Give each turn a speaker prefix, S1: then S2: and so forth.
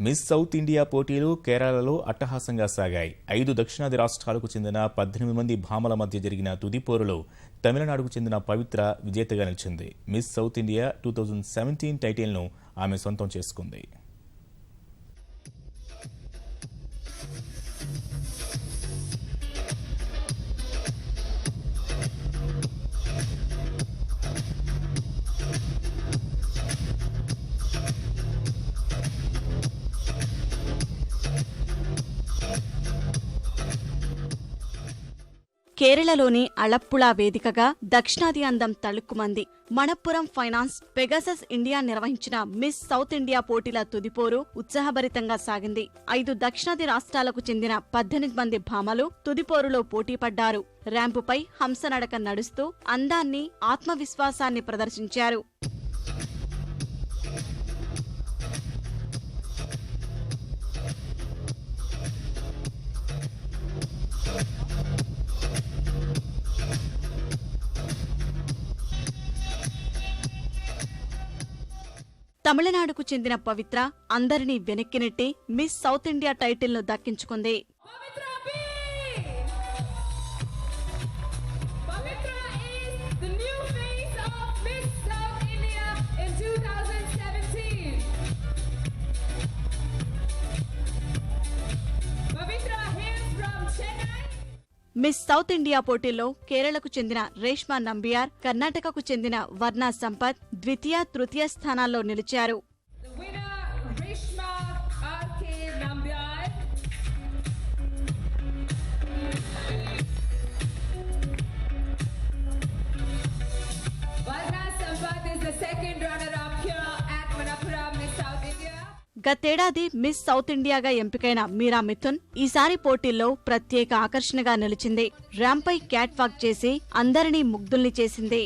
S1: Miss south India పోటీలు కేరళలో అట్టహాసంగా సాగాయి. 5 దక్షిణాది రాష్ట్రాలకు చెందిన 18 మంది భామల మధ్య జరిగిన తుది పోరులో తమిళనాడుకు చెందిన పవిత్ర విజేతగా నిలిచింది. మిస్ సౌత్ ఇండియా 2017 టైటిల్ను ఆమె సొంతం చేసుకుంది.
S2: కేరళలోని అలప్పుళా వేదికగా దక్షిణాది అందం తళుక్కుమంది. మణప్పురం ఫైనాన్స్, పెగాసస్ ఇండియా నిర్వహించిన మిస్ సౌత్ ఇండియా పోటీల తుదిపోరు ఉత్సాహభరితంగా సాగింది. 5 దక్షిణాది రాష్ట్రాలకు చెందిన 18 మంది భామలు తుదిపోరులో పోటీపడ్డారు. ర్యాంపుపై హంసనడక నడుస్తూ అందాన్ని, ఆత్మవిశ్వాసాన్ని ప్రదర్శించారు. తమిళనాడుకు చెందిన పవిత్ర అందరినీ వెనక్కినెట్టి మిస్ సౌత్ ఇండియా టైటిల్ను దక్కించుకుంది. మిస్ సౌత్ ఇండియా పోటీల్లో కేరళకు చెందిన రేష్మా నంబియార్, కర్ణాటకకు చెందిన వర్ణ సంపత్ ద్వితీయ, తృతీయ స్థానాల్లో నిలిచారు. గతేడాది మిస్ సౌత్ ఇండియాగా ఎంపికైన మీరా మిథున్ ఈసారి పోటీల్లో ప్రత్యేక ఆకర్షణగా నిలిచింది. ర్యాంపై క్యాట్ వాక్ చేసి అందరినీ ముగ్ధుల్ని చేసింది.